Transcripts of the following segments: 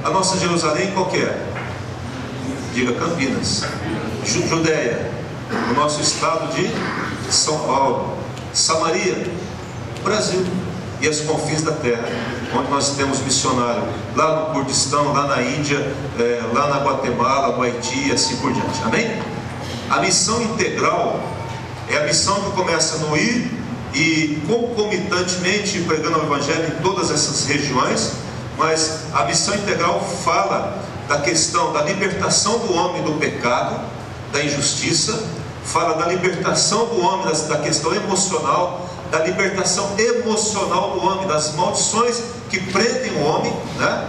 A nossa Jerusalém qual que é? Diga Campinas. Judéia, o nosso estado de São Paulo. Samaria, Brasil. E as confins da terra, onde nós temos missionário lá no Kurdistão, lá na Índia, lá na Guatemala, no Haiti e assim por diante. Amém? A missão integral é a missão que começa no ir e concomitantemente pregando o Evangelho em todas essas regiões, mas a missão integral fala da questão da libertação do homem do pecado, da injustiça, fala da libertação do homem da questão emocional, da libertação emocional do homem, das maldições que prendem o homem, né?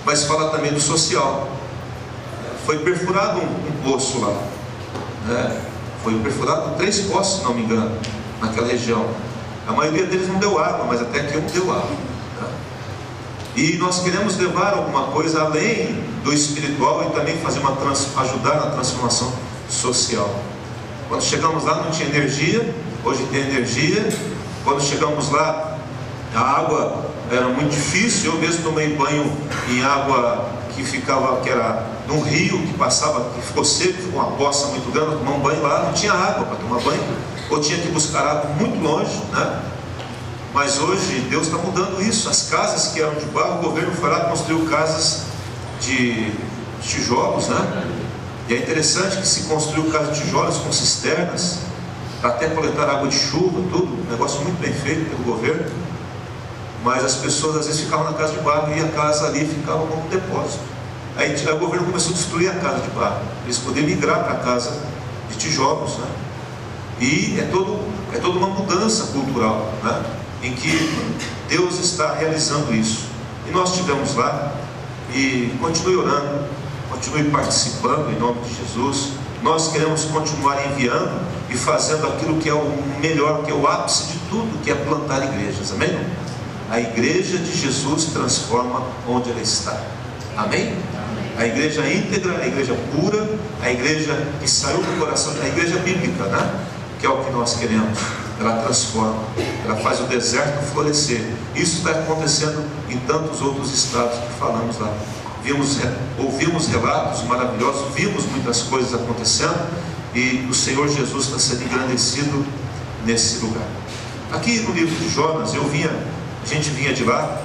Mas fala também do social. Foi perfurado um poço lá, né? Foi perfurado 3 poços, se não me engano, naquela região. A maioria deles não deu água, mas até que um deu água, né? E nós queremos levar alguma coisa além do espiritual e também fazer ajudar na transformação social. Quando chegamos lá não tinha energia, hoje tem energia. Quando chegamos lá, a água era muito difícil. Eu mesmo tomei banho em água que era num rio que passava, que ficou seco, ficou uma poça muito grande. Tomar um banho lá, não tinha água para tomar banho, ou tinha que buscar água muito longe, né? Mas hoje Deus está mudando isso. As casas que eram de barro, o governo foi lá e construiu casas de tijolos, né? E é interessante que se construiu casas de tijolos com cisternas, para até coletar água de chuva, tudo, um negócio muito bem feito pelo governo. Mas as pessoas às vezes ficavam na casa de barro e a casa ali ficava como um depósito. Aí o governo começou a destruir a casa de barro, eles poderiam migrar para a casa de tijolos, né? E é toda uma mudança cultural, né? Em que Deus está realizando isso. E nós estivemos lá, e continue orando, continue participando em nome de Jesus. Nós queremos continuar enviando e fazendo aquilo que é o melhor, que é o ápice de tudo, que é plantar igrejas. Amém? A igreja de Jesus transforma onde ela está. Amém? A igreja íntegra, a igreja pura, a igreja que saiu do coração, a igreja bíblica, né? Que é o que nós queremos. Ela transforma, ela faz o deserto florescer. Isso está acontecendo em tantos outros estados que falamos lá. Ouvimos relatos maravilhosos, vimos muitas coisas acontecendo, e o Senhor Jesus está sendo engrandecido nesse lugar. Aqui no livro de Jonas, a gente vinha de lá,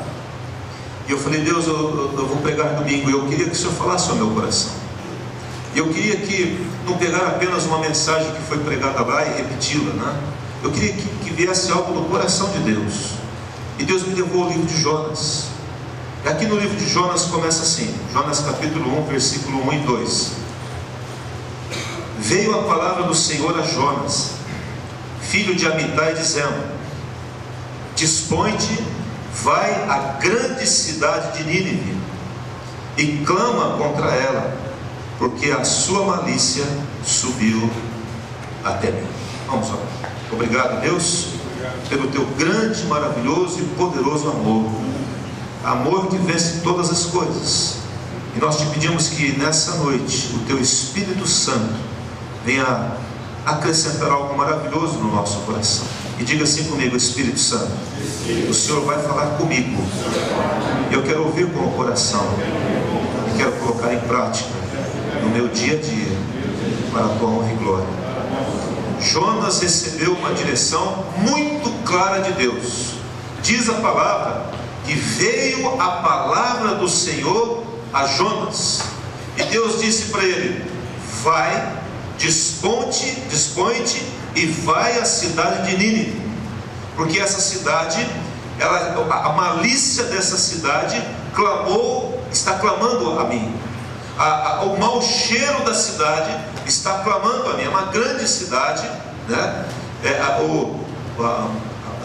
e eu falei: Deus, eu vou pregar domingo, e eu queria que o Senhor falasse ao meu coração. E eu queria que não pegar apenas uma mensagem que foi pregada lá e repeti-la, né? Eu queria que viesse algo do coração de Deus. E Deus me levou ao livro de Jonas. E aqui no livro de Jonas começa assim, Jonas capítulo 1, versículo 1 e 2. Veio a palavra do Senhor a Jonas, filho de Amitai, dizendo: dispõe-te, vai à grande cidade de Nínive e clama contra ela, porque a sua malícia subiu até mim. Vamos orar. Obrigado, Deus, pelo teu grande, maravilhoso e poderoso amor. Amor que vence todas as coisas. E nós te pedimos que nessa noite o teu Espírito Santo venha acrescentar algo maravilhoso no nosso coração. E diga assim comigo: Espírito Santo, o Senhor vai falar comigo. Eu quero ouvir com o coração e quero colocar em prática no meu dia a dia, para a tua honra e glória. Jonas recebeu uma direção muito clara de Deus. Diz a palavra que veio a palavra do Senhor a Jonas, e Deus disse para ele: vai, dispõe-te e vai à cidade de Nínive, porque essa cidade, a malícia dessa cidade está clamando a mim. O mau cheiro da cidade está clamando a mim. É uma grande cidade, né?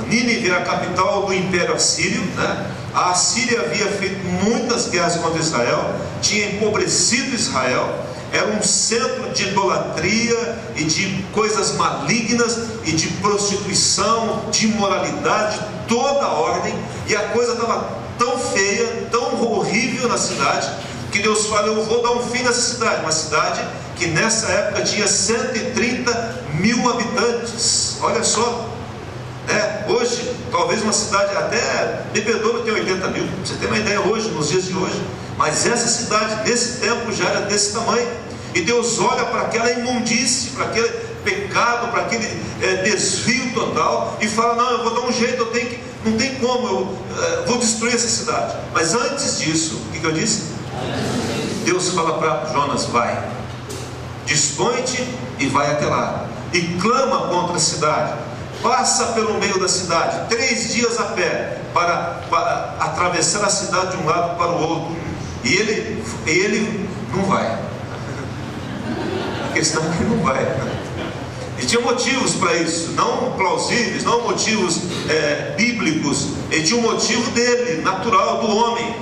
Nínive era a capital do Império Assírio, né? A Assíria havia feito muitas guerras contra Israel, tinha empobrecido Israel, era um centro de idolatria e de coisas malignas e de prostituição, de imoralidade, toda a ordem, e a coisa estava tão feia, tão horrível na cidade, que Deus fala: eu vou dar um fim nessa cidade. Uma cidade que nessa época tinha 130 mil habitantes. Olha só, né? Hoje talvez uma cidade, até Bebedouro tem 80 mil, você tem uma ideia hoje, nos dias de hoje. Mas essa cidade, nesse tempo, já era desse tamanho. E Deus olha para aquela imundície, para aquele pecado, para aquele desvio total, e fala: não, eu vou dar um jeito, não tem como, eu vou destruir essa cidade. Mas antes disso, o que eu disse? Deus fala para Jonas: vai, dispõe-te e vai até lá, e clama contra a cidade, passa pelo meio da cidade, 3 dias a pé, para atravessar a cidade de um lado para o outro. E ele não vai. A questão é que ele não vai. E tinha motivos para isso, não plausíveis, não motivos bíblicos. Ele tinha um motivo dele, natural, do homem.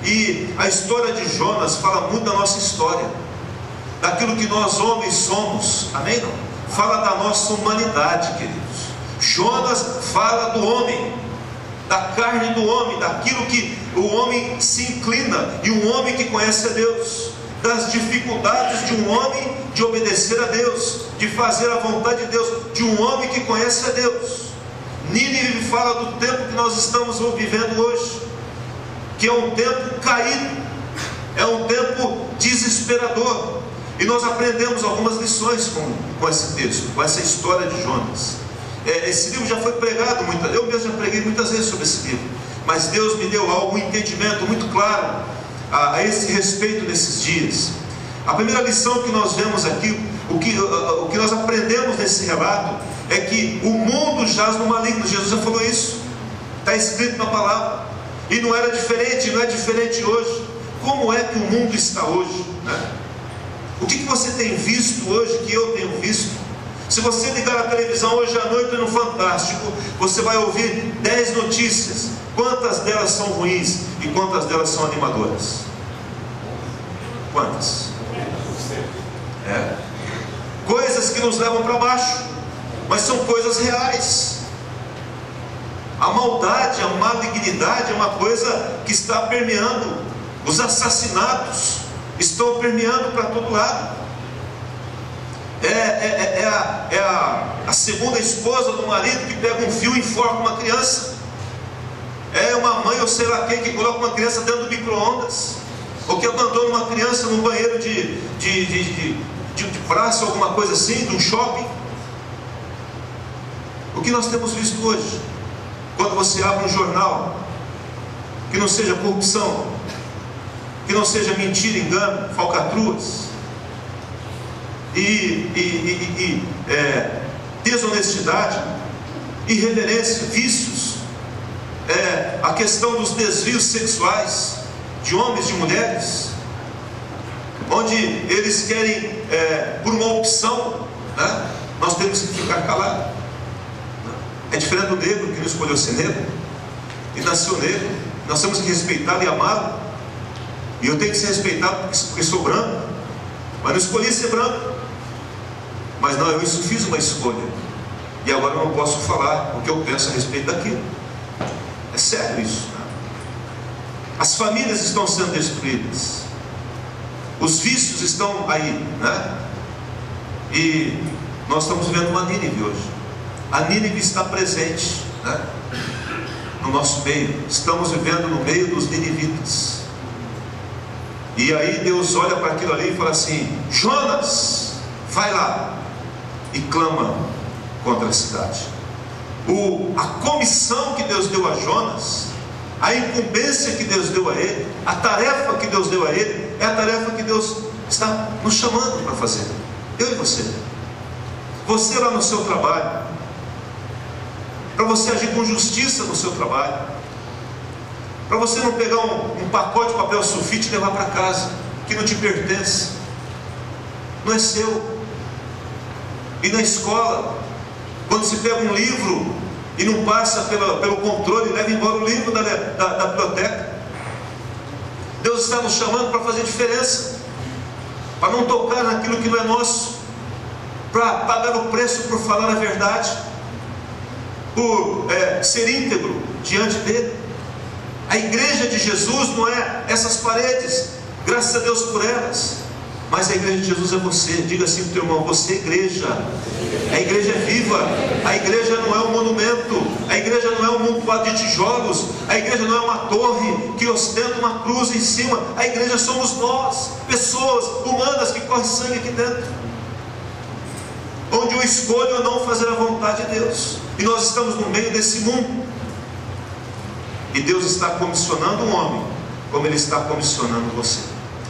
E a história de Jonas fala muito da nossa história, daquilo que nós homens somos, amém? Não? Fala da nossa humanidade, queridos. Jonas fala do homem, da carne do homem, daquilo que o homem se inclina, e um homem que conhece a Deus, das dificuldades de um homem de obedecer a Deus, de fazer a vontade de Deus, de um homem que conhece a Deus. Nínive fala do tempo que nós estamos vivendo hoje, que é um tempo caído, é um tempo desesperador. E nós aprendemos algumas lições com esse texto, com essa história de Jonas. Esse livro já foi pregado eu mesmo já preguei muitas vezes sobre esse livro, mas Deus me deu um entendimento muito claro a esse respeito nesses dias. A primeira lição que nós vemos aqui, o que nós aprendemos nesse relato, é que o mundo jaz no maligno. Jesus já falou isso, está escrito na palavra, e não era diferente, não é diferente hoje. Como é que o mundo está hoje, né? O que você tem visto hoje, que eu tenho visto? Se você ligar a televisão hoje à noite no Fantástico, você vai ouvir 10 notícias. Quantas delas são ruins e quantas delas são animadoras? Quantas? Coisas que nos levam para baixo, mas são coisas reais. A maldade, a malignidade é uma coisa que está permeando. Os assassinatos estão permeando para todo lado. A segunda esposa do marido que pega um fio e enforca uma criança. É uma mãe ou sei lá quem que coloca uma criança dentro do micro-ondas, ou que abandona uma criança num banheiro de praça, alguma coisa assim, de um shopping. O que nós temos visto hoje? Quando você abre um jornal, que não seja corrupção, que não seja mentira, engano, falcatruas e desonestidade, irreverência, vícios, a questão dos desvios sexuais de homens e de mulheres, onde eles querem, por uma opção, né? Nós temos que ficar calados. É diferente do negro que não escolheu ser negro e nasceu negro. Nós temos que respeitá-lo e amá-lo. E eu tenho que ser respeitado porque sou branco, mas não escolhi ser branco. Mas não, eu fiz uma escolha, e agora eu não posso falar o que eu penso a respeito daquilo. É sério isso, né? As famílias estão sendo destruídas, os vícios estão aí, né? E nós estamos vivendo uma Nínive hoje. A Nínive está presente, né? No nosso meio. Estamos vivendo no meio dos ninivitas. E aí Deus olha para aquilo ali e fala assim: Jonas, vai lá e clama contra a cidade. A comissão que Deus deu a Jonas, a incumbência que Deus deu a ele, a tarefa que Deus deu a ele, é a tarefa que Deus está nos chamando para fazer. Eu e você. Você lá no seu trabalho, para você agir com justiça no seu trabalho, para você não pegar um pacote de papel sulfite e levar para casa, que não te pertence, não é seu. E na escola, quando se pega um livro e não passa pelo controle, leva embora o livro da biblioteca. Deus está nos chamando para fazer diferença, para não tocar naquilo que não é nosso, para pagar o preço por falar a verdade, por ser íntegro diante dele. A igreja de Jesus não é essas paredes, graças a Deus por elas. Mas a igreja de Jesus é você. Diga assim para o teu irmão: você é igreja. A igreja é viva. A igreja não é um monumento. A igreja não é um montoado de tijolos. A igreja não é uma torre que ostenta uma cruz em cima. A igreja somos nós, pessoas humanas que correm sangue aqui dentro, onde eu escolho não fazer a vontade de Deus. E nós estamos no meio desse mundo. E Deus está comissionando um homem, como Ele está comissionando você.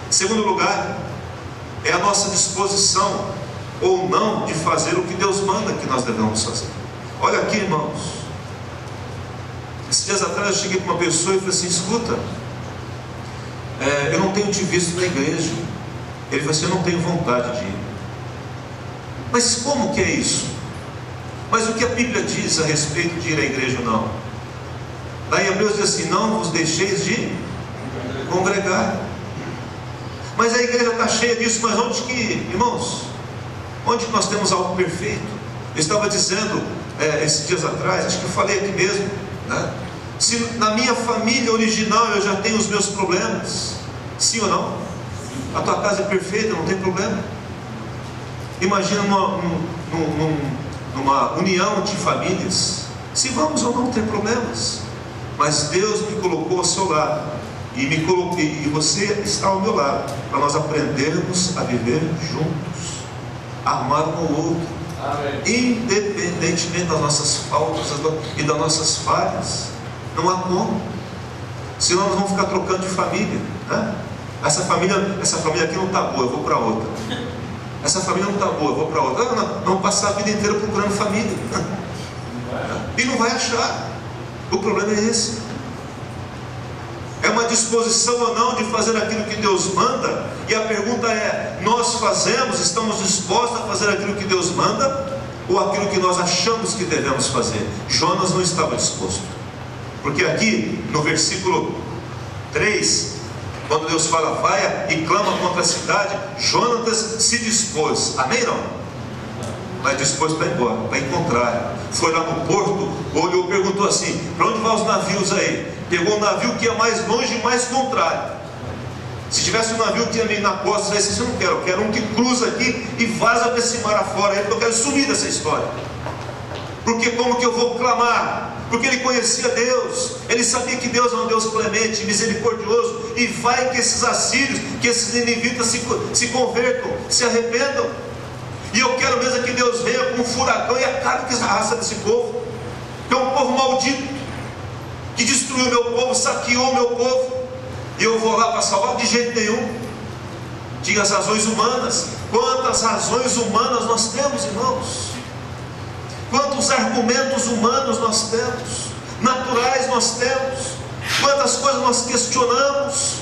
Em segundo lugar, é a nossa disposição ou não de fazer o que Deus manda que nós devemos fazer. Olha aqui, irmãos. Esses dias atrás eu cheguei para uma pessoa e falei assim: escuta, eu não tenho te visto na igreja. Ele falou assim: eu não tenho vontade de ir. Mas como que é isso? Mas o que a Bíblia diz a respeito de ir à igreja ou não? Lá em Hebreus diz assim: não vos deixeis de congregar. Mas a igreja está cheia disso. Mas onde que, irmãos, onde que nós temos algo perfeito? Eu estava dizendo esses dias atrás, acho que eu falei aqui mesmo, né? Se na minha família original eu já tenho os meus problemas, sim ou não? A tua casa é perfeita, não tem problema. Imagina numa união de famílias, se vamos ou não ter problemas. Mas Deus me colocou ao seu lado, e você está ao meu lado, para nós aprendermos a viver juntos, a amar um ao outro. Amém. Independentemente das nossas faltas e das nossas falhas. Não há como. Senão nós vamos ficar trocando de família, né? Essa família aqui não está boa, eu vou para outra. Essa família não está boa, eu vou para outra. Vamos passar a vida inteira procurando família. E não vai achar. O problema é esse. É uma disposição ou não de fazer aquilo que Deus manda. E a pergunta é: nós fazemos, estamos dispostos a fazer aquilo que Deus manda, ou aquilo que nós achamos que devemos fazer? Jonas não estava disposto. Porque aqui no versículo 3, quando Deus fala vai e clama contra a cidade, Jonatas se dispôs. Amém não? Mas dispôs para ir embora, para encontrar. Foi lá no porto, olhou, perguntou assim: para onde vão os navios aí? Pegou um navio que ia mais longe e mais contrário. Se tivesse um navio que ia meio na costa, ele disse: eu não quero, eu quero um que cruza aqui e vaza para esse mar afora, porque eu quero sumir dessa história. Porque como que eu vou clamar? Porque ele conhecia Deus, ele sabia que Deus é um Deus clemente, misericordioso, e vai que esses assírios, que esses ninivitas se convertam, se arrependam. E eu quero mesmo que Deus venha com um furacão e acabe com essa raça desse povo, que é um povo maldito, que destruiu o meu povo, saqueou o meu povo, e eu vou lá para salvar? De jeito nenhum. Diga as razões humanas. Quantas razões humanas nós temos, irmãos? Quantos argumentos humanos nós temos, naturais nós temos, quantas coisas nós questionamos.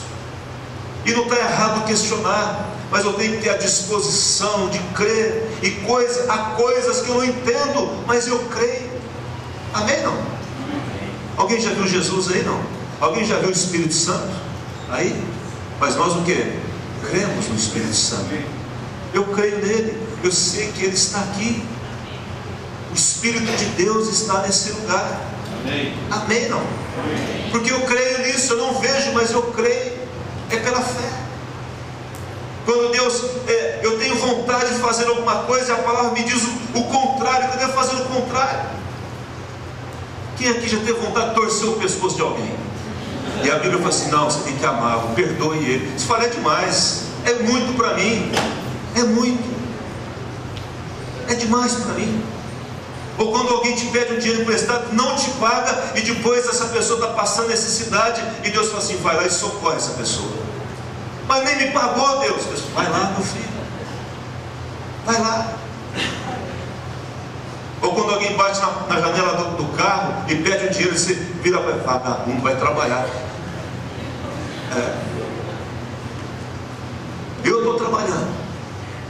E não está errado questionar, mas eu tenho que ter a disposição de crer. E há coisas que eu não entendo, mas eu creio. Amém não? Alguém já viu Jesus aí não? Alguém já viu o Espírito Santo aí? Mas nós o que? Cremos no Espírito Santo. Eu creio nele, eu sei que ele está aqui. O Espírito de Deus está nesse lugar. Amém. Amém não? Amém. Porque eu creio nisso, eu não vejo, mas eu creio. É pela fé. Quando Deus, eu tenho vontade de fazer alguma coisa, e a palavra me diz o contrário, que eu devo fazer o contrário. Quem aqui já teve vontade de torcer o pescoço de alguém? E a Bíblia fala assim: não, você tem que amá-lo, perdoe ele. Isso fala: é demais, é muito para mim, é muito, é demais para mim. Ou quando alguém te pede um dinheiro emprestado, não te paga, e depois essa pessoa está passando necessidade, e Deus fala assim: vai lá e socorre essa pessoa. Mas nem me pagou, Deus. Vai lá, meu filho, vai lá. Ou quando alguém bate na janela do carro e pede um dinheiro, você vira para ele: vagabundo, vai trabalhar. Eu estou trabalhando,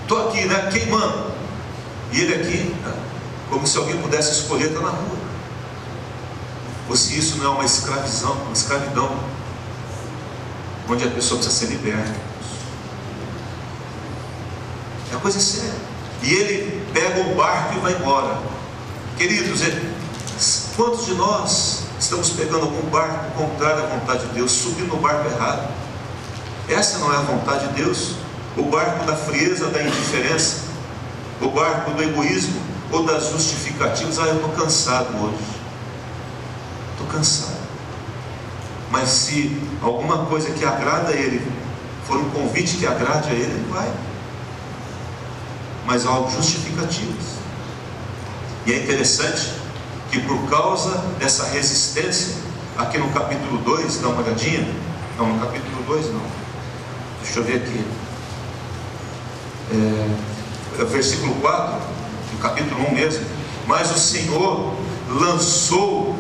estou aqui, né, queimando, e ele aqui, né? Como se alguém pudesse escolher estar na rua. Ou se isso não é uma escravidão, onde a pessoa precisa ser liberta. É uma coisa séria. E ele pega o barco e vai embora. Queridos, quantos de nós estamos pegando algum barco contrário à vontade de Deus, subindo no barco errado? Essa não é a vontade de Deus. O barco da frieza, da indiferença, o barco do egoísmo ou das justificativas. Eu estou cansado hoje, estou cansado. Mas se alguma coisa que agrada a Ele for um convite que agrade a Ele, Ele vai. Mas há algo justificativas. E é interessante que por causa dessa resistência, aqui no capítulo 2, dá uma olhadinha. Não, no capítulo 2 não. Deixa eu ver aqui. Versículo 4, no capítulo 1 mesmo. Mas o Senhor lançou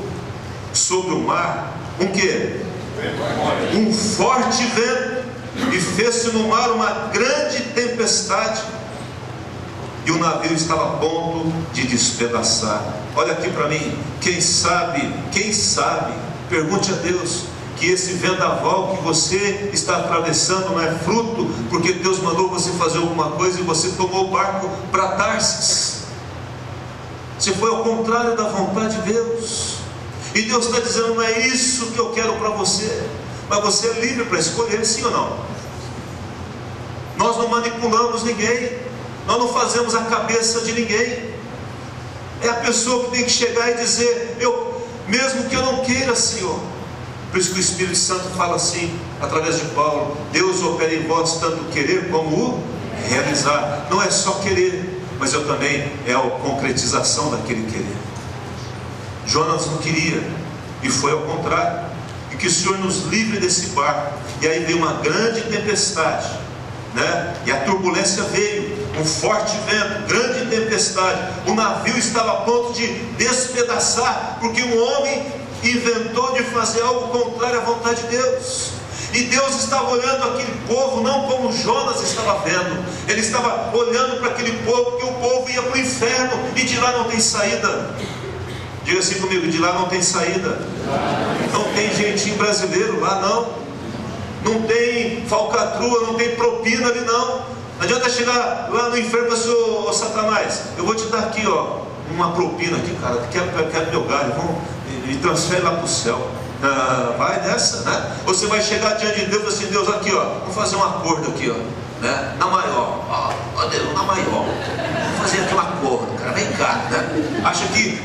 sobre o mar um quê? Um forte vento, e fez-se no mar uma grande tempestade, e o navio estava a ponto de despedaçar. Olha aqui para mim, quem sabe, pergunte a Deus, que esse vendaval que você está atravessando não é fruto porque Deus mandou você fazer alguma coisa e você tomou o barco para Tarsis. Se foi ao contrário da vontade de Deus, e Deus está dizendo: não é isso que eu quero para você, mas você é livre para escolher, sim ou não. Nós não manipulamos ninguém, nós não fazemos a cabeça de ninguém. É a pessoa que tem que chegar e dizer: mesmo que eu não queira, Senhor. Por isso que o Espírito Santo fala assim, através de Paulo: Deus opera em vós tanto querer como o realizar. Não é só querer, mas é a concretização daquele querer. Jonas não queria, e foi ao contrário. E que o Senhor nos livre desse barco. E aí veio uma grande tempestade, né? E a turbulência veio, um forte vento, grande tempestade. O navio estava a ponto de despedaçar, porque um homem inventou de fazer algo contrário à vontade de Deus. E Deus estava olhando aquele povo não como Jonas estava vendo. Ele estava olhando para aquele povo, que o povo ia para o inferno, e de lá não tem saída. Diga assim comigo: de lá não tem saída. Não tem jeitinho brasileiro lá, não tem falcatrua, não tem propina ali, não. Não adianta chegar lá no inferno e falar: ô Satanás, eu vou te dar aqui, uma propina aqui, cara, quero meu galho, vamos, e transfere lá para o céu. Vai dessa, né? Você vai chegar diante de Deus e falar assim: Deus, aqui, vamos fazer um acordo aqui, né? Na maior, Deus, na maior, vamos fazer aqui um acordo, cara, vem cá, né? Acha que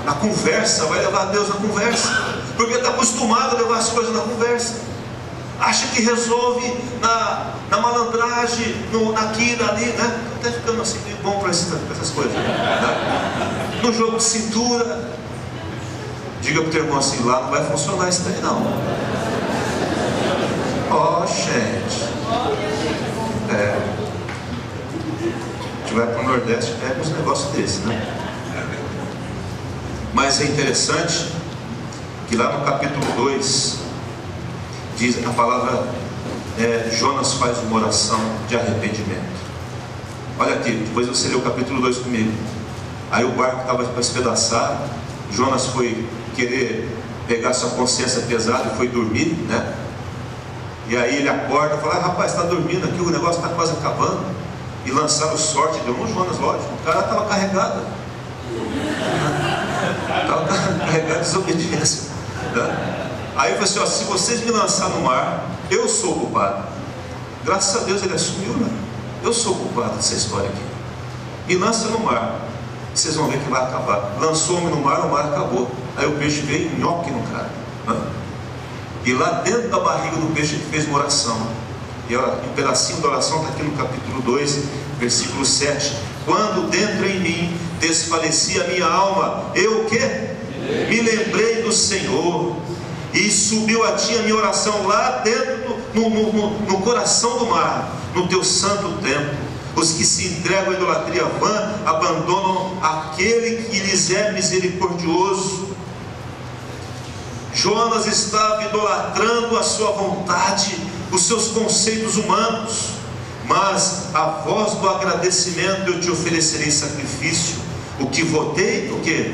na conversa vai levar Deus na conversa, porque está acostumado a levar as coisas na conversa. Acha que resolve na malandragem, aqui, ali, né? Até ficando assim meio bom para essas coisas, né? No jogo de cintura. Diga para o teu irmão assim: lá não vai funcionar isso daí não. Gente, a gente vai para o Nordeste, pega uns negócios desses, né? Mas é interessante que lá no capítulo 2 diz a palavra, Jonas faz uma oração de arrependimento. Olha aqui, depois você lê o capítulo 2 comigo. Aí o barco estava para espedaçar, Jonas foi querer pegar sua consciência pesada e foi dormir, né? E aí ele acorda e fala: rapaz, está dormindo aqui, o negócio está quase acabando. E lançaram sorte, deu um Jonas, lógico, o cara estava carregado. Estava carregado de desobediência, né? Aí ele falou assim: se vocês me lançarem no mar, eu sou o culpado. Graças a Deus ele assumiu, né? Eu sou o culpado dessa história aqui. Me lança no mar, vocês vão ver que vai acabar. Lançou o mar acabou. Aí o peixe veio e nhoque no cara, né? E lá dentro da barriga do peixe ele fez uma oração. E um pedacinho da oração está aqui no capítulo 2, versículo 7. Quando dentro em mim desfalecia a minha alma, eu o quê? Me lembrei do Senhor, e subiu a ti a minha oração lá dentro, no coração do mar, no teu santo templo. Os que se entregam à idolatria vã abandonam aquele que lhes é misericordioso. Jonas estava idolatrando a sua vontade, os seus conceitos humanos. Mas a voz do agradecimento eu te oferecerei sacrifício. O que votei, o que?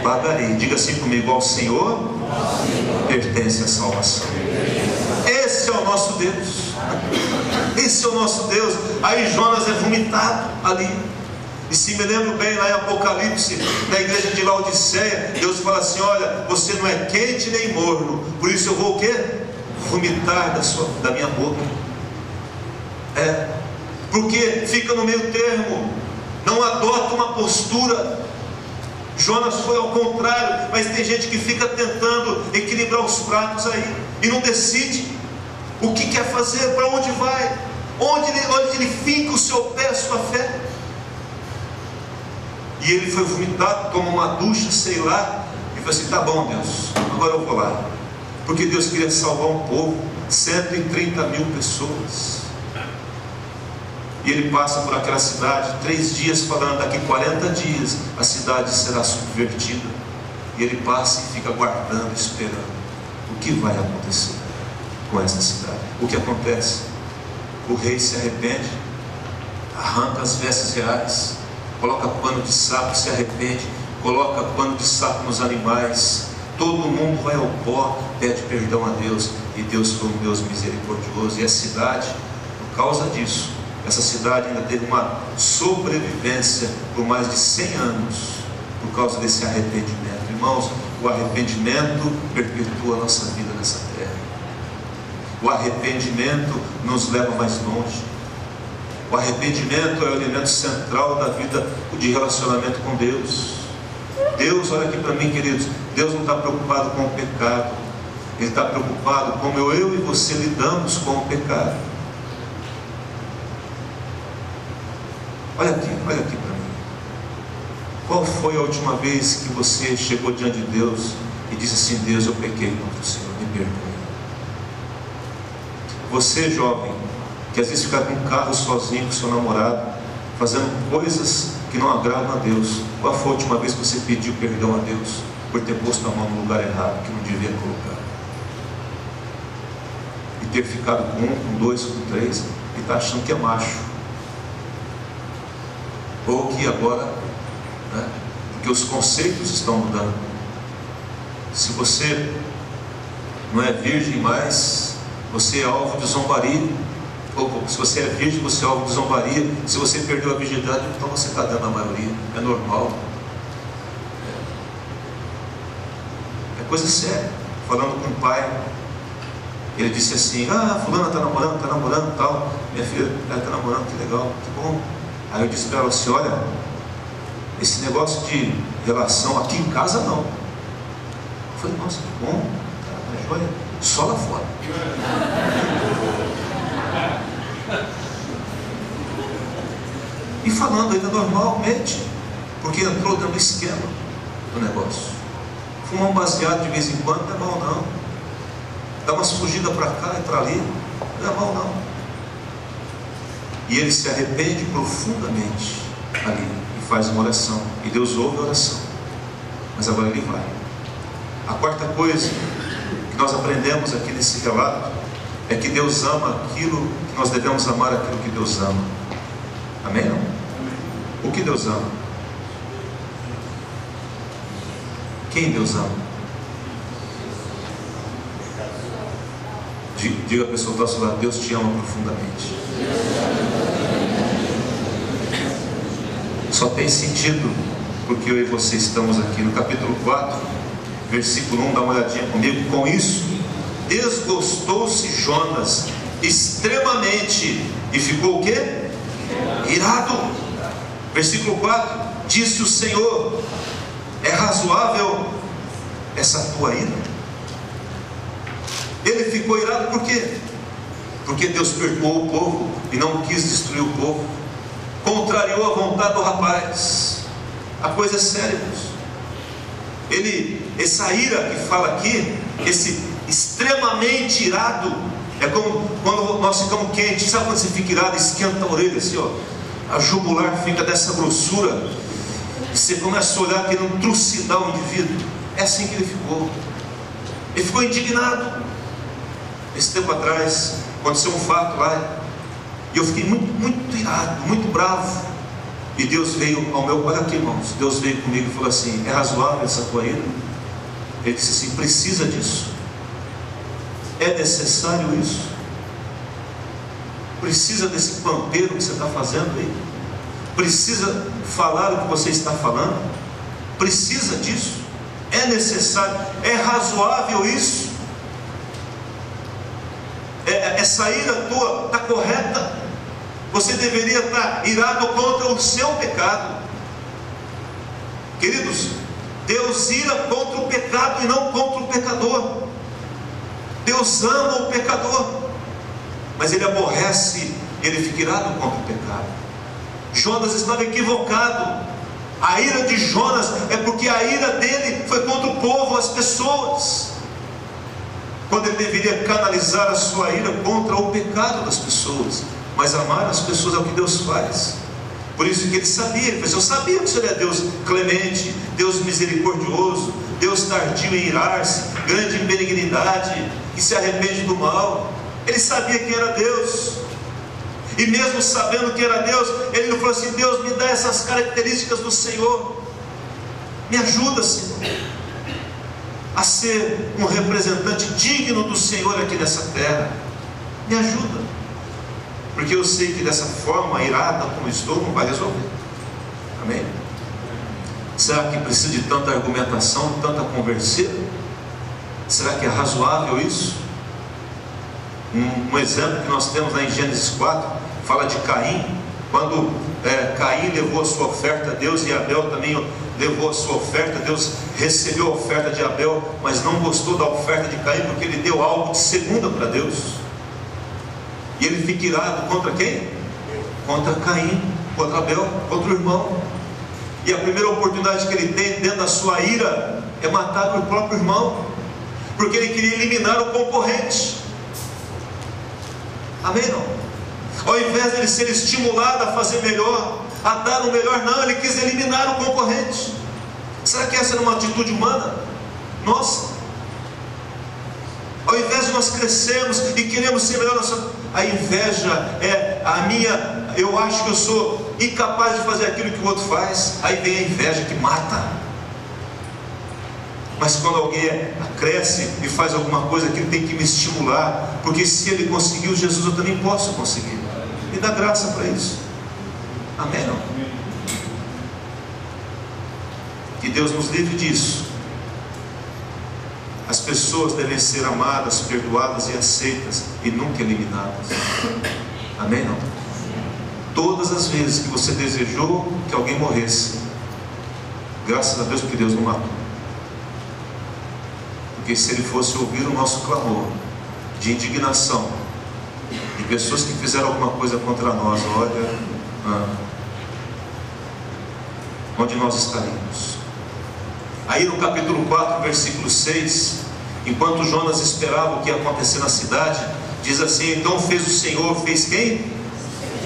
Pagarei. Diga assim comigo: ao Senhor pertence a salvação. Esse é o nosso Deus. Esse é o nosso Deus. Aí Jonas é vomitado ali. E se me lembro bem, lá em Apocalipse, na igreja de Laodiceia, Deus fala assim: olha, você não é quente nem morno, por isso eu vou o quê? Vomitar da minha boca. Porque fica no meio termo, não adota uma postura. Jonas foi ao contrário, mas tem gente que fica tentando equilibrar os pratos aí e não decide o que quer fazer, para onde vai, onde ele finca o seu pé, a sua fé. E ele foi vomitado, tomou uma ducha, sei lá, e falou assim: tá bom, Deus, agora eu vou lá. Porque Deus queria salvar um povo, 130 mil pessoas. E ele passa por aquela cidade 3 dias falando: daqui 40 dias a cidade será subvertida. E ele passa e fica guardando, esperando o que vai acontecer com essa cidade. O que acontece? O rei se arrepende, arranca as vestes reais, coloca pano de saco, se arrepende, coloca pano de saco nos animais. Todo mundo vai ao pó, pede perdão a Deus, e Deus foi um Deus misericordioso. E a cidade, por causa disso, essa cidade ainda teve uma sobrevivência por mais de 100 anos, por causa desse arrependimento. Irmãos, o arrependimento perpetua a nossa vida nessa terra. O arrependimento nos leva mais longe. O arrependimento é o elemento central da vida de relacionamento com Deus. Deus, olha aqui para mim, queridos, Deus não está preocupado com o pecado. Ele está preocupado como eu e você lidamos com o pecado. Olha aqui para mim. Qual foi a última vez que você chegou diante de Deus e disse assim: Deus, eu pequei contra o Senhor, me perdoe? Você, jovem, que às vezes fica com um carro sozinho com seu namorado, fazendo coisas que não agradam a Deus, qual foi a última vez que você pediu perdão a Deus por ter posto a mão no lugar errado, que não devia colocar? E ter ficado com 1, com 2, com 3, e está achando que é macho. Ou que agora, né, porque os conceitos estão mudando. Se você não é virgem mais, você é alvo de zombaria. Ou se você é virgem, você é alvo de zombaria. Se você perdeu a virgindade, então você está dando a maioria. É normal. É coisa séria. Falando com o pai, ele disse assim: ah, fulana está namorando e tal. Minha filha, ela está namorando, que legal, que bom. Aí eu disse para ela assim: olha, esse negócio de relação aqui em casa não. Eu falei: nossa, que bom, cara, mas olha, só lá fora. E falando ainda normalmente, porque entrou dentro do esquema do negócio. Fumar um baseado de vez em quando não é mal não. Dar umas fugidas para cá e para ali não é mal não. E ele se arrepende profundamente ali e faz uma oração, e Deus ouve a oração. Mas agora ele vai. A quarta coisa que nós aprendemos aqui nesse relato é que Deus ama aquilo que nós devemos amar, aquilo que Deus ama. Amém? Não? O que Deus ama? Quem Deus ama? Diga a pessoa do nosso lado: Deus te ama profundamente. Só tem sentido porque eu e você estamos aqui no capítulo 4, versículo 1, dá uma olhadinha comigo. Com isso, desgostou-se Jonas extremamente e ficou o quê? Irado. Versículo 4, disse o Senhor: é razoável essa tua ira? Ele ficou irado por quê? Porque Deus perdoou o povo e não quis destruir o povo, contrariou a vontade do rapaz. A coisa é séria, essa ira que fala aqui, esse extremamente irado, é como quando nós ficamos quentes. Sabe quando você fica irado, esquenta a orelha assim, ó, a jugular fica dessa grossura, e você começa a olhar querendo trucidar o indivíduo. É assim que ele ficou. Ele ficou indignado. Esse tempo atrás aconteceu um fato lá, e eu fiquei muito irado, muito bravo. E Deus veio ao meu... Olha aqui, irmãos, Deus veio comigo e falou assim: é razoável essa tua ira? Ele disse assim: precisa disso? É necessário isso? Precisa desse pampeiro que você está fazendo aí? Precisa falar o que você está falando? Precisa disso? É necessário? É razoável isso? Essa ira tua está correta? Você deveria estar irado contra o seu pecado. Queridos, Deus ira contra o pecado e não contra o pecador. Deus ama o pecador, mas Ele aborrece, Ele fica irado contra o pecado. Jonas estava equivocado. A ira de Jonas é porque a ira dele foi contra o povo, as pessoas, quando ele deveria canalizar a sua ira contra o pecado das pessoas. Mas amar as pessoas é o que Deus faz. Por isso que ele sabia, ele fez, eu sabia que o Senhor é Deus clemente, Deus misericordioso, Deus tardio em irar-se, grande em benignidade, que se arrepende do mal. Ele sabia que era Deus. E mesmo sabendo que era Deus, ele não falou assim: Deus, me dá essas características do Senhor, me ajuda, Senhor, a ser um representante digno do Senhor aqui nessa terra, me ajuda, porque eu sei que dessa forma, irada como estou, não vai resolver. Amém? Será que precisa de tanta argumentação, tanta conversa? Será que é razoável isso? Um exemplo que nós temos lá em Gênesis 4, fala de Caim. Quando Caim levou a sua oferta a Deus, e Abel também levou a sua oferta, Deus recebeu a oferta de Abel, mas não gostou da oferta de Caim, porque ele deu algo de segunda para Deus. E ele fica irado contra quem? Contra Caim, contra Abel, contra o irmão. E a primeira oportunidade que ele tem dentro da sua ira é matar o próprio irmão, porque ele queria eliminar o concorrente. Amém? Não? Ao invés de ele ser estimulado a fazer melhor, a dar o melhor, não, ele quis eliminar o concorrente. Será que essa era uma atitude humana? Nossa! Ao invés de nós crescermos e queremos ser melhor, a inveja é a minha, eu acho que eu sou incapaz de fazer aquilo que o outro faz. Aí vem a inveja que mata. Mas quando alguém cresce e faz alguma coisa, que ele tem que me estimular, porque se ele conseguiu, Jesus, eu também posso conseguir. Me dá graça para isso. Amém? Não? Que Deus nos livre disso. As pessoas devem ser amadas, perdoadas e aceitas, e nunca eliminadas. Amém? Não? Todas as vezes que você desejou que alguém morresse, graças a Deus, porque Deus não matou. Porque se Ele fosse ouvir o nosso clamor de indignação de pessoas que fizeram alguma coisa contra nós, olha, onde nós estaríamos? Aí no capítulo 4, versículo 6, enquanto Jonas esperava o que ia acontecer na cidade, diz assim: então fez o Senhor, fez quem?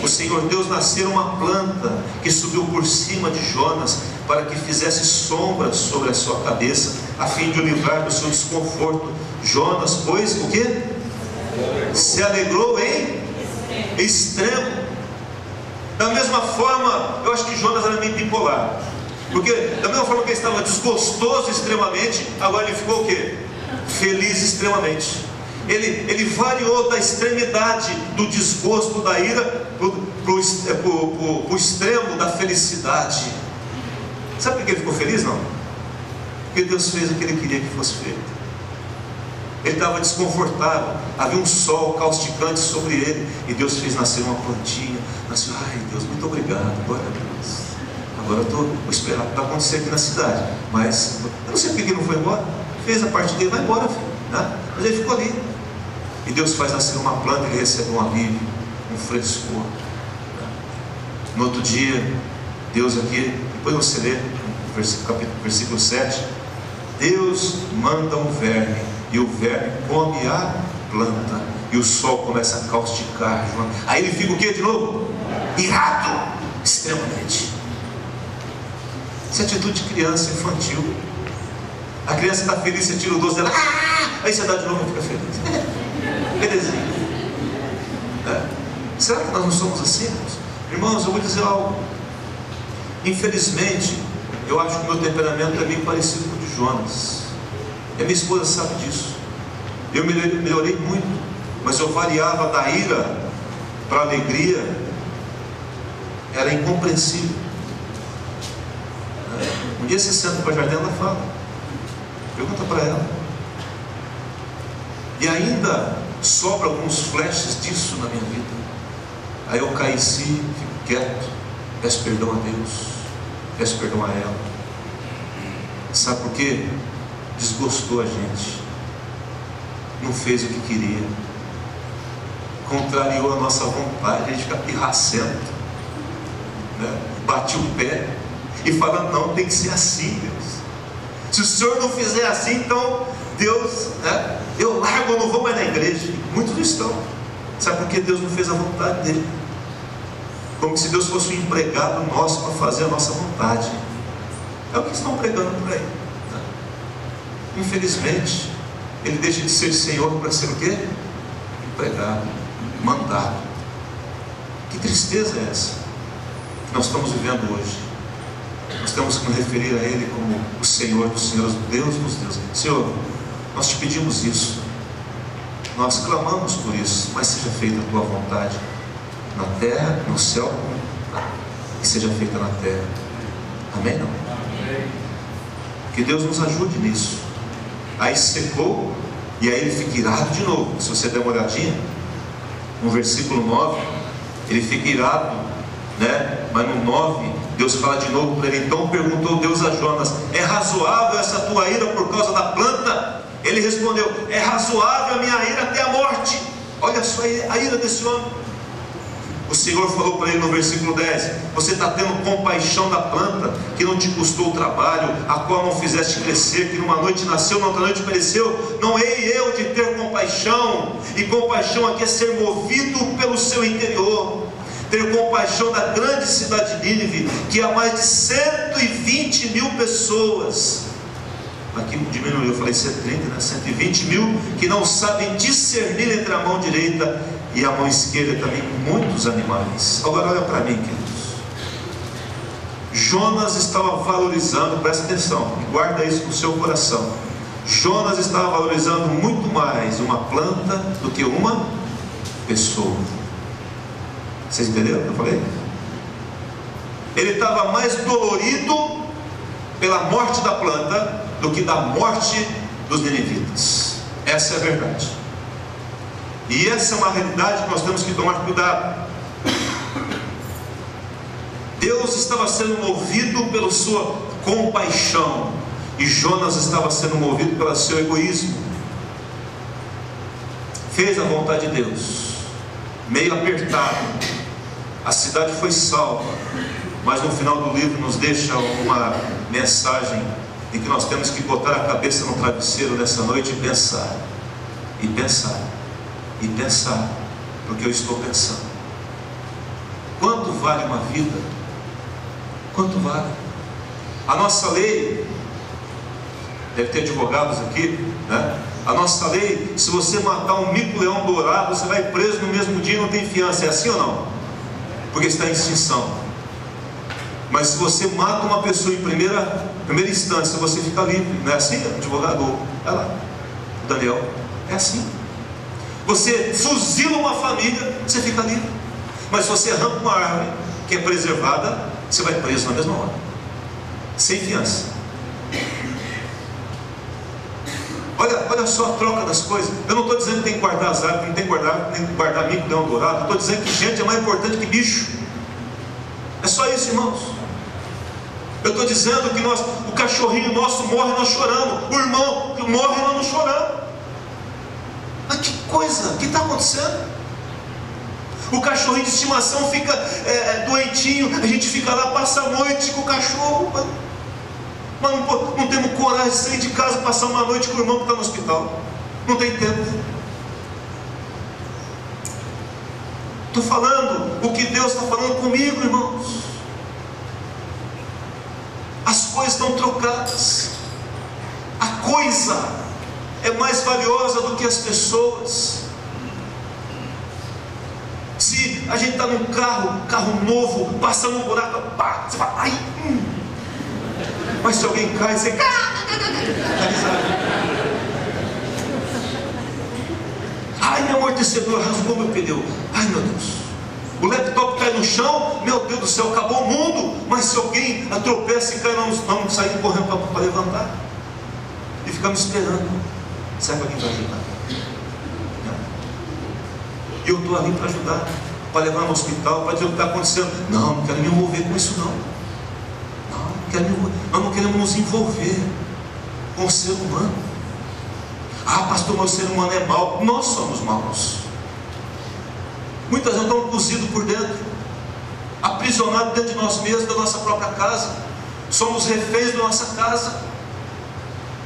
O Senhor Deus nascer uma planta que subiu por cima de Jonas, para que fizesse sombra sobre a sua cabeça, a fim de o livrar do seu desconforto. Jonas, pois, o que? Se alegrou em extremo. Da mesma forma, eu acho que Jonas era meio bipolar, porque da mesma forma que ele estava desgostoso extremamente, agora ele ficou o quê? Feliz extremamente. Ele variou da extremidade do desgosto, da ira, para o extremo da felicidade. Sabe por que ele ficou feliz? Não, porque Deus fez o que Ele queria que fosse feito. Ele estava desconfortável, havia um sol causticante sobre ele, e Deus fez nascer uma plantinha. Nasceu, ai Deus, muito obrigado, glória a Deus. Agora eu vou esperar o que vai acontecer aqui na cidade. Mas eu não sei porque ele não foi embora. Fez a parte dele, vai embora, filho, né? Mas ele ficou ali. E Deus faz nascer uma planta, ele recebe um alívio, um frescor. No outro dia, Deus aqui, depois você lê, versículo 7, Deus manda um verme, e o verme come a planta, e o sol começa a causticar. Aí ele fica o que de novo? Irado, extremamente. Isso é atitude de criança, infantil. A criança está feliz, você tira o doce dela, aí você dá de novo e fica feliz. Belezinha. Será que nós não somos assim? Irmãos, eu vou dizer algo. Infelizmente, eu acho que o meu temperamento é bem parecido com o de Jonas. E a minha esposa sabe disso. Eu melhorei muito, mas eu variava da ira para a alegria. Era incompreensível. Um dia você senta para a jardim, ela fala. Pergunta para ela. E ainda sobra alguns flashes disso na minha vida. Aí eu caí em si, fico quieto, peço perdão a Deus, peço perdão a ela. Sabe por quê? Desgostou a gente, não fez o que queria, contrariou a nossa vontade, a gente fica pirracento, né? Bate o pé e fala: não, tem que ser assim, Deus. Se o Senhor não fizer assim, então Deus, né? Eu largo, eu não vou mais na igreja. Muitos estão. Sabe por que Deus não fez a vontade dele? Como se Deus fosse um empregado nosso para fazer a nossa vontade. É o que estão pregando por aí, né? Infelizmente, ele deixa de ser Senhor para ser o quê? Empregado, mandado. Que tristeza é essa que nós estamos vivendo hoje? Nós temos que nos referir a Ele como o Senhor dos Senhores, Deus dos deuses. Senhor, nós te pedimos isso, nós clamamos por isso, mas seja feita a tua vontade, na terra, no céu, que seja feita na terra. Amém? Não? Amém. Que Deus nos ajude nisso. Aí secou, e aí ele fica irado de novo. Se você der uma olhadinha no versículo 9, ele fica irado, né? Mas no 9 Deus fala de novo para ele. Então perguntou Deus a Jonas: é razoável essa tua ira por causa da planta? Ele respondeu: é razoável a minha ira até a morte. Olha só a ira desse homem. O Senhor falou para ele no versículo 10: você está tendo compaixão da planta que não te custou o trabalho, a qual não fizeste crescer, que numa noite nasceu, na outra noite pereceu. Não hei eu de ter compaixão? E compaixão aqui é ser movido pelo seu interior. Ter compaixão da grande cidade de Nínive, que há mais de 120 mil pessoas. Aqui diminuiu, eu falei 130, né? 120 mil que não sabem discernir entre a mão direita e a mão esquerda, também muitos animais. Agora olha para mim, queridos. Jonas estava valorizando, presta atenção e guarda isso no seu coração. Jonas estava valorizando muito mais uma planta do que uma pessoa. Vocês entenderam o que eu falei? Ele estava mais dolorido pela morte da planta do que da morte dos ninivitas. Essa é a verdade. E essa é uma realidade que nós temos que tomar cuidado. Deus estava sendo movido pela sua compaixão, e Jonas estava sendo movido pelo seu egoísmo. Fez a vontade de Deus, meio apertado. A cidade foi salva, mas no final do livro nos deixa uma mensagem em que nós temos que botar a cabeça no travesseiro nessa noite e pensar, e pensar, e pensar, porque eu estou pensando. Quanto vale uma vida? Quanto vale? A nossa lei, deve ter advogados aqui, né? A nossa lei, se você matar um mico-leão dourado, você vai preso no mesmo dia e não tem fiança. É assim ou não? Porque está em extinção. Mas se você mata uma pessoa em primeira instância, você fica livre. Não é assim, advogado? Olha lá, Daniel, é assim. Você fuzila uma família, você fica livre. Mas se você arranca uma árvore que é preservada, você vai preso na mesma hora, sem fiança. Olha só a troca das coisas. Eu não estou dizendo que tem que guardar as árvores, que tem que guardar mico, leão dourado. Eu estou dizendo que gente é mais importante que bicho. É só isso, irmãos. Eu estou dizendo que o cachorrinho nosso morre, nós choramos. O irmão que morre, nós não choramos. Mas que coisa, o que está acontecendo? O cachorrinho de estimação fica doentinho, a gente fica lá, passa a noite com o cachorro, mas não temos coragem de sair de casa e passar uma noite com o irmão que está no hospital. Não tem tempo. Estou falando o que Deus está falando comigo, irmãos. As coisas estão trocadas. A coisa é mais valiosa do que as pessoas. Se a gente está num carro novo, passando um buraco, pá, você fala, ai, mas se alguém cai, você ai, meu amortecedor rasgou meu pneu. Ai, meu Deus. O laptop cai no chão, meu Deus do céu, acabou o mundo. Mas se alguém tropeça e cai, vamos sair correndo para levantar. E ficamos esperando. Será que alguém vai ajudar? E eu estou ali para ajudar. para levar no hospital, para dizer o que está acontecendo. Não, não quero me envolver com isso não. Nós não queremos nos envolver com o ser humano. Ah, pastor, mas o ser humano é mau. Nós somos maus. Muitas vezes estamos cozidos por dentro, aprisionados dentro de nós mesmos, da nossa própria casa. Somos reféns da nossa casa,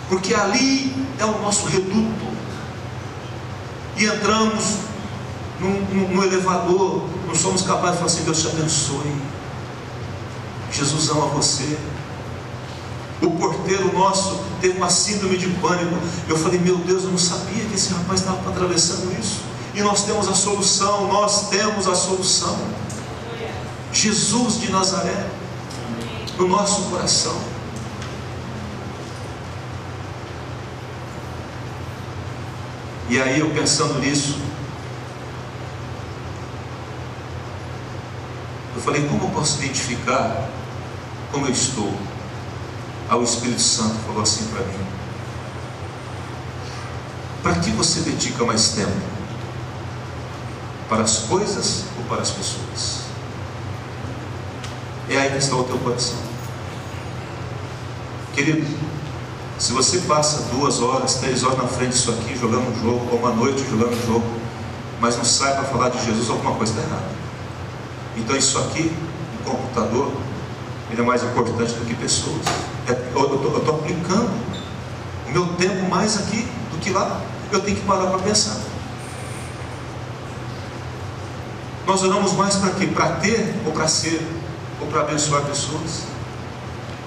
porque ali é o nosso reduto. E entramos no elevador, não somos capazes de falar assim: Deus te abençoe, Jesus ama você. O porteiro nosso teve uma síndrome de pânico. Eu falei: meu Deus, eu não sabia que esse rapaz estava atravessando isso. E nós temos a solução, nós temos a solução. Jesus de Nazaré, no nosso coração. E aí, eu pensando nisso, eu falei: como eu posso identificar como eu estou? Aí o Espírito Santo falou assim para mim: para que você dedica mais tempo? Para as coisas ou para as pessoas? É aí que está o teu coração. Querido, se você passa 2 horas, 3 horas na frente disso aqui, jogando um jogo, ou uma noite jogando um jogo, mas não sai para falar de Jesus, alguma coisa está errada. Então isso aqui, o computador, ele é mais importante do que pessoas. Eu estou aplicando o meu tempo mais aqui do que lá. Eu tenho que parar para pensar. Nós oramos mais para quê? Para ter ou para ser? Ou para abençoar pessoas?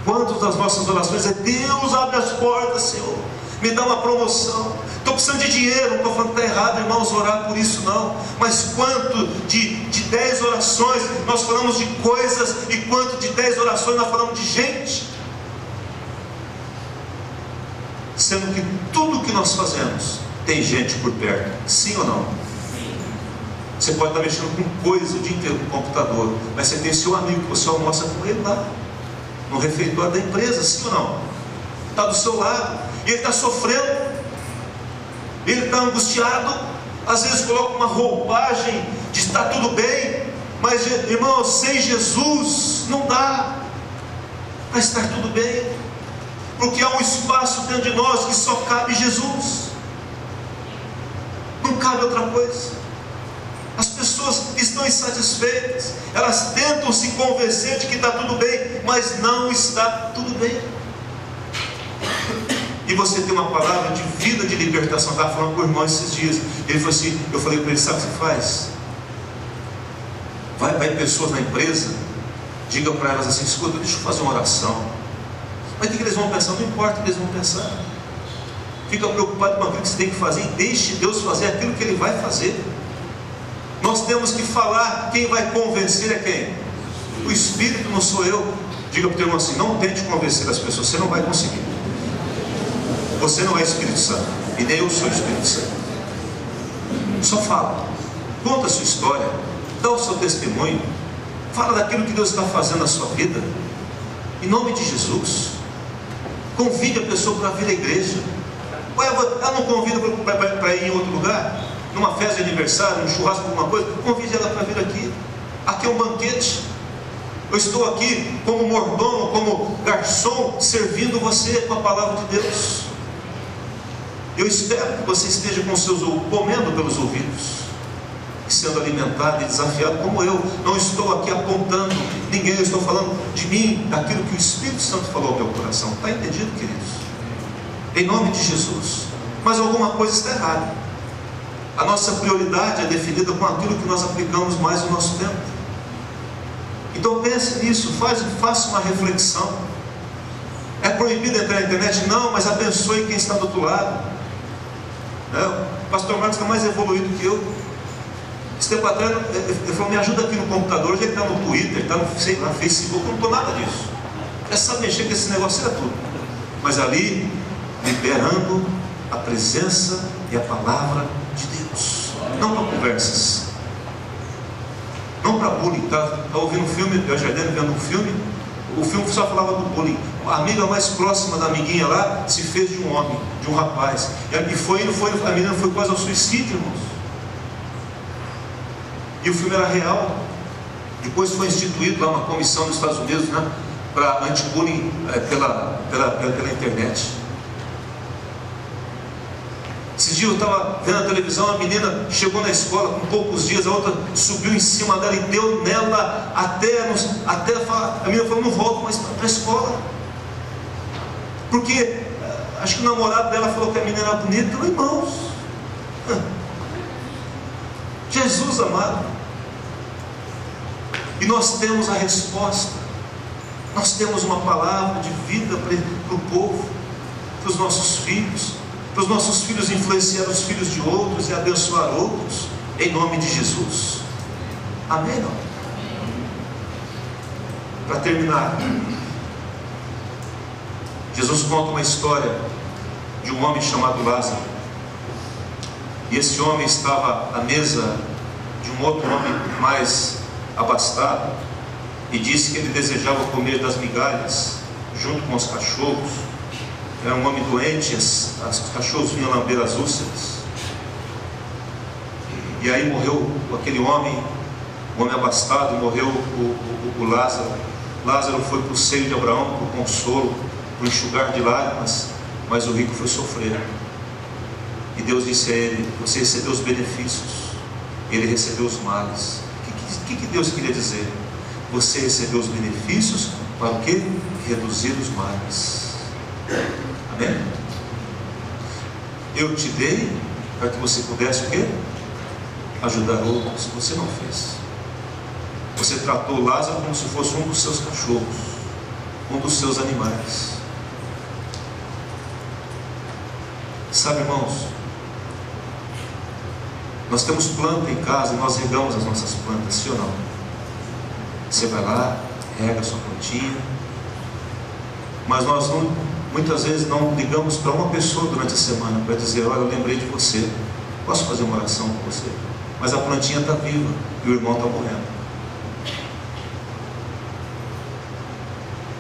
Quantas das nossas orações é: Deus, abre as portas, Senhor, me dá uma promoção, estou precisando de dinheiro. Não estou falando que está errado, irmãos, orar por isso não. Mas quanto de 10 orações nós falamos de coisas, e quanto de 10 orações nós falamos de gente? Sendo que tudo que nós fazemos tem gente por perto, sim ou não? Você pode estar mexendo com coisa o dia inteiro no computador, mas você tem seu amigo que você almoça com ele lá no refeitório da empresa, sim ou não? Está do seu lado, e ele está sofrendo, ele está angustiado, às vezes coloca uma roupagem de estar tudo bem, mas irmão, sem Jesus não dá para estar tudo bem, porque há um espaço dentro de nós que só cabe Jesus, não cabe outra coisa. As pessoas estão insatisfeitas, elas tentam se convencer de que está tudo bem, mas não está tudo bem. E você tem uma palavra de vida, de libertação. Estava falando com o irmão esses dias, ele falou assim, eu falei para ele: sabe o que você faz? Vai pessoas na empresa, diga para elas assim: escuta, deixa eu fazer uma oração. Mas o que eles vão pensar? Não importa o que eles vão pensar. Fica preocupado com aquilo que você tem que fazer, e deixe Deus fazer aquilo que Ele vai fazer. Nós temos que falar. Quem vai convencer é quem? O Espírito, não sou eu. Diga para o teu irmão assim: não tente convencer as pessoas, você não vai conseguir. Você não é Espírito Santo, e nem eu sou Espírito Santo. Só fala, conta a sua história, dá o seu testemunho, fala daquilo que Deus está fazendo na sua vida, em nome de Jesus. Convide a pessoa para vir à igreja. Ela não convida para ir em outro lugar? Numa festa de aniversário, num churrasco, alguma coisa? Convide ela para vir aqui. Aqui é um banquete. Eu estou aqui como mordomo, como garçom, servindo você com a palavra de Deus. Eu espero que você esteja com seus comendo pelos ouvidos, e sendo alimentado e desafiado como eu. Não estou aqui apontando ninguém, eu estou falando de mim, daquilo que o Espírito Santo falou ao meu coração. Está entendido, queridos? Em nome de Jesus. Mas alguma coisa está errada. A nossa prioridade é definida com aquilo que nós aplicamos mais no nosso tempo. Então pense nisso, faça uma reflexão. É proibido entrar na internet? Não, mas abençoe quem está do outro lado. O pastor Marcos está mais evoluído que eu. Esse tempo atrás ele falou: me ajuda aqui no computador. Hoje ele está no Twitter, está no Facebook. Eu não estou nada disso. É só mexer com esse negócio, era tudo. Mas ali, liberando a presença e a palavra de Deus. Não para conversas, não para bullying. Está ouvindo um filme, eu já dentro vendo um filme. O filme só falava do bullying. A amiga mais próxima da amiguinha lá se fez de um homem, de um rapaz. E a menina foi quase ao suicídio, irmãos. E o filme era real. Depois foi instituído lá uma comissão nos Estados Unidos, né, para anti-bullying pela internet. Esse dia eu estava vendo a televisão, a menina chegou na escola com poucos dias, a outra subiu em cima dela e deu nela até falar. A menina falou: não volto mais para a escola. Porque acho que o namorado dela falou que a menina era bonita. Falei: irmãos, Jesus amado. E nós temos a resposta. Nós temos uma palavra de vida para o povo, para os nossos filhos. Para os nossos filhos influenciar os filhos de outros e abençoar outros, em nome de Jesus. Amém? Não? Para terminar, Jesus conta uma história de um homem chamado Lázaro. E esse homem estava à mesa de um outro homem mais abastado, e disse que ele desejava comer das migalhas junto com os cachorros. Era um homem doente, os cachorros vinham lamber as úlceras. E aí morreu aquele homem, o homem abastado, morreu o Lázaro. Lázaro foi para o seio de Abraão, para o consolo, para o enxugar de lágrimas, mas o rico foi sofrer. E Deus disse a ele: você recebeu os benefícios, ele recebeu os males. O que Deus queria dizer? Você recebeu os benefícios para o quê? Reduzir os males. Amém? Eu te dei para que você pudesse o quê? Ajudar outros. Você não fez. Você tratou Lázaro como se fosse um dos seus cachorros, um dos seus animais. Sabe, irmãos, nós temos planta em casa e nós regamos as nossas plantas, sim ou não? Você vai lá, rega a sua plantinha, mas nós muitas vezes não ligamos para uma pessoa durante a semana para dizer: olha, eu lembrei de você, posso fazer uma oração com você? Mas a plantinha está viva e o irmão está morrendo.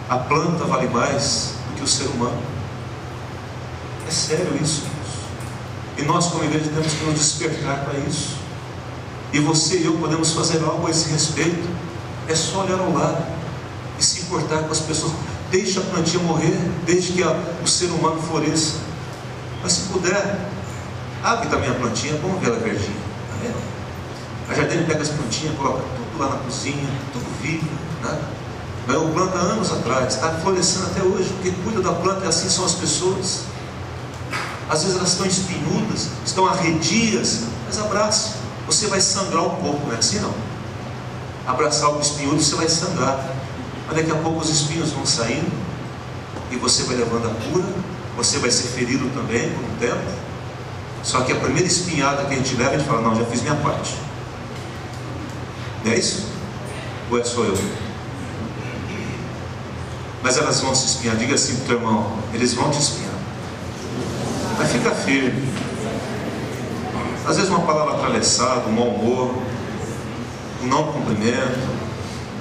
A planta vale mais do que o ser humano. É sério isso, irmãos. E nós como igreja temos que nos despertar para isso. E você e eu podemos fazer algo a esse respeito. É só olhar ao lado e se importar com as pessoas. Deixe a plantinha morrer, desde que o ser humano floresça. Mas se puder, abre também a plantinha, vamos ver ela verdinha. Tá vendo? A jardim pega as plantinhas, coloca tudo lá na cozinha, tudo vivo, né? Ganhou planta anos atrás, está florescendo até hoje. Quem cuida da planta é assim, são as pessoas. Às vezes elas estão espinhudas, estão arredias, mas abrace. Você vai sangrar um pouco, não é assim não? Abraçar o espinhudo, você vai sangrar. Mas daqui a pouco os espinhos vão saindo e você vai levando a cura. Você vai ser ferido também por um tempo. Só que a primeira espinhada que a gente leva, a gente fala: não, já fiz minha parte. Não é isso? Ou é só eu? Mas elas vão se espinhar. Diga assim para o teu irmão: eles vão te espinhar. Mas fica firme. Às vezes uma palavra atravessada, um mau humor, um não cumprimento,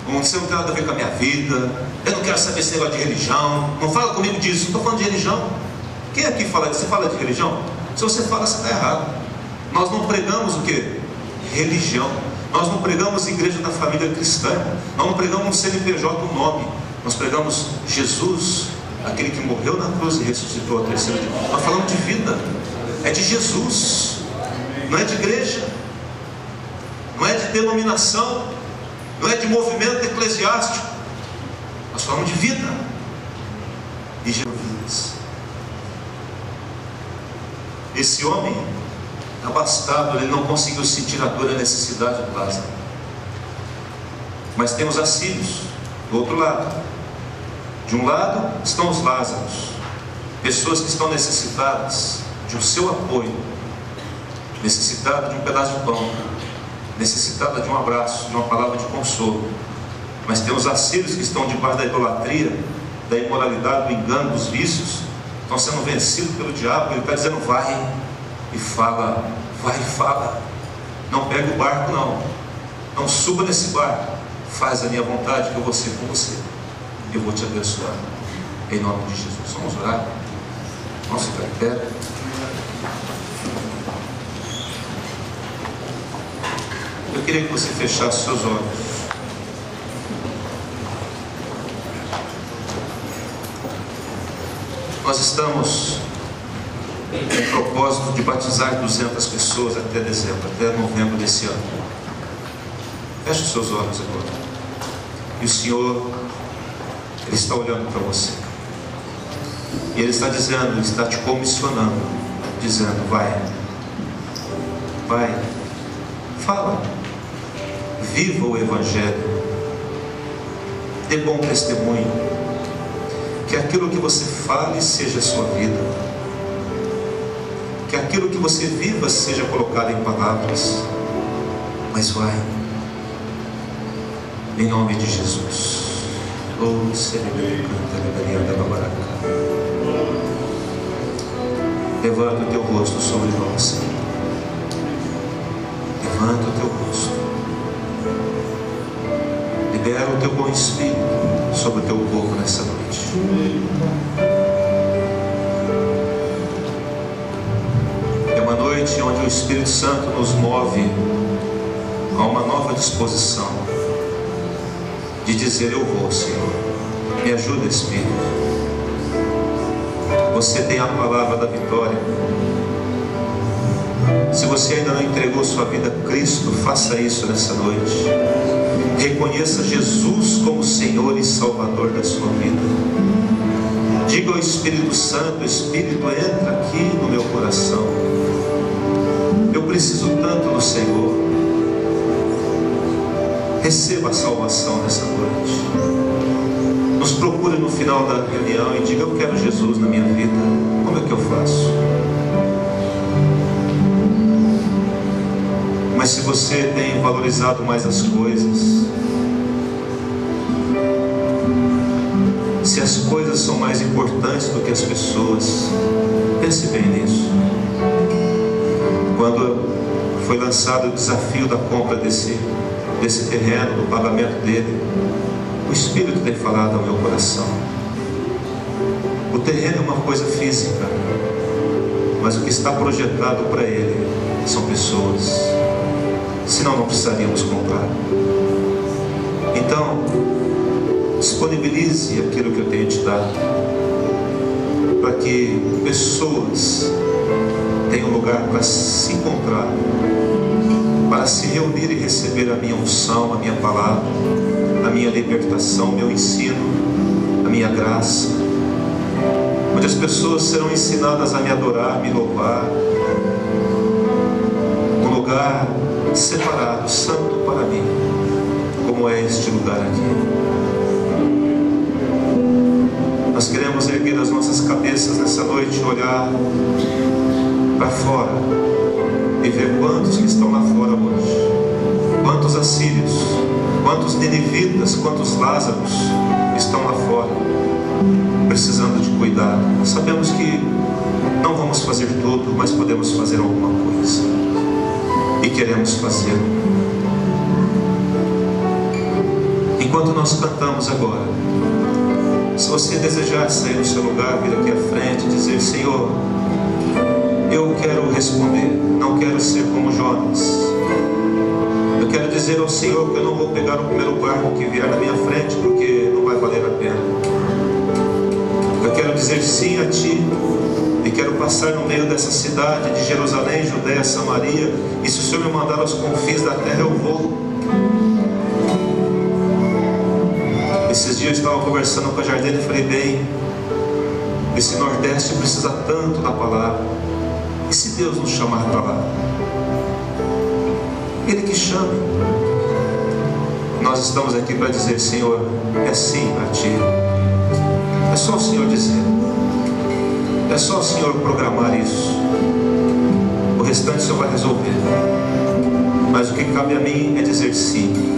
você não tem nada a ver com a minha vida, eu não quero saber esse negócio de religião, não fala comigo disso, não estou falando de religião. Quem aqui fala disso? Você fala de religião? Se você fala, você está errado. Nós não pregamos o quê? Religião. Nós não pregamos igreja da família cristã. Nós não pregamos um CNPJ, um nome. Nós pregamos Jesus, aquele que morreu na cruz e ressuscitou a terceira dia. Nós falamos de vida. É de Jesus. Não é de igreja. Não é de denominação. Não é de movimento eclesiástico. Nós falamos de vida. E Jesus. Esse homem abastado, ele não conseguiu sentir a dor e a necessidade do Lázaro. Mas tem os assírios do outro lado. De um lado estão os Lázaros, pessoas que estão necessitadas de um seu apoio, necessitadas de um pedaço de pão, necessitada de um abraço, de uma palavra de consolo. Mas tem os assírios que estão debaixo da idolatria, da imoralidade, do engano, dos vícios, estão sendo vencidos pelo diabo. Ele está dizendo: vai e fala, vai e fala, não pega o barco não suba nesse barco, faz a minha vontade que eu vou ser com você, eu vou te abençoar, em nome de Jesus. Vamos orar, vamos ficar em pé. Eu queria que você fechasse seus olhos. Nós estamos com o propósito de batizar 200 pessoas até dezembro, até novembro desse ano. Feche os seus olhos agora. E o Senhor, Ele está olhando para você. E Ele está dizendo, Ele está te comissionando, dizendo, vai, fala, viva o Evangelho, dê bom testemunho, que aquilo que você fale seja a sua vida, que aquilo que você viva seja colocado em palavras, mas vai, em nome de Jesus. Oh, levanta o teu rosto sobre nós, Senhor. Levanta o teu rosto. Libera o teu bom Espírito sobre o teu povo nessa noite. É uma noite onde o Espírito Santo nos move a uma nova disposição de dizer, eu vou, Senhor. Me ajuda, Espírito. Você tem a palavra da vitória. Se você ainda não entregou sua vida a Cristo, faça isso nessa noite. Reconheça Jesus como Senhor e Salvador da sua vida. Diga ao Espírito Santo, Espírito, entra aqui no meu coração. Eu preciso tanto do Senhor. Receba a salvação nessa noite. Nos procure no final da reunião e diga, eu quero Jesus na minha vida. Como é que eu faço? Mas se você tem valorizado mais as coisas, se as coisas são mais importantes do que as pessoas, pense bem nisso. Quando foi lançado o desafio da compra desse terreno, do pagamento dele, o Espírito tem falado ao meu coração. O terreno é uma coisa física, mas o que está projetado para ele são pessoas. Senão não precisaríamos comprar. Então, disponibilize aquilo que eu tenho te dado, para que pessoas tenham lugar para se encontrar, para se reunir e receber a minha unção, a minha palavra, a minha libertação, o meu ensino, a minha graça, onde as pessoas serão ensinadas a me adorar, me louvar, um lugar separado, santo para mim, como é este lugar aqui. Nós queremos erguer as nossas cabeças nessa noite, olhar para fora e ver quantos que estão lá fora hoje, quantos assírios, quantos ninivitas, quantos Lázaros estão lá fora, precisando de cuidado. Sabemos que não vamos fazer tudo, mas podemos fazer alguma coisa. E queremos fazê-lo. Enquanto nós cantamos agora, se você desejar sair do seu lugar, vir aqui à frente e dizer, Senhor, eu quero responder, não quero ser como Jonas. Eu quero dizer ao Senhor que eu não vou pegar o primeiro barco que vier na minha frente, porque não vai valer a pena. Eu quero dizer sim a Ti. E quero passar no meio dessa cidade de Jerusalém, Judéia, Samaria. E se o Senhor me mandar aos confins da terra, eu vou. Esses dias eu estava conversando com a Jardine e falei, bem, esse Nordeste precisa tanto da palavra. E se Deus nos chamar para lá? Ele que chame. Nós estamos aqui para dizer, Senhor, é sim a Ti. É só o Senhor dizer. É só o Senhor programar isso. O restante o Senhor vai resolver. Mas o que cabe a mim é dizer sim.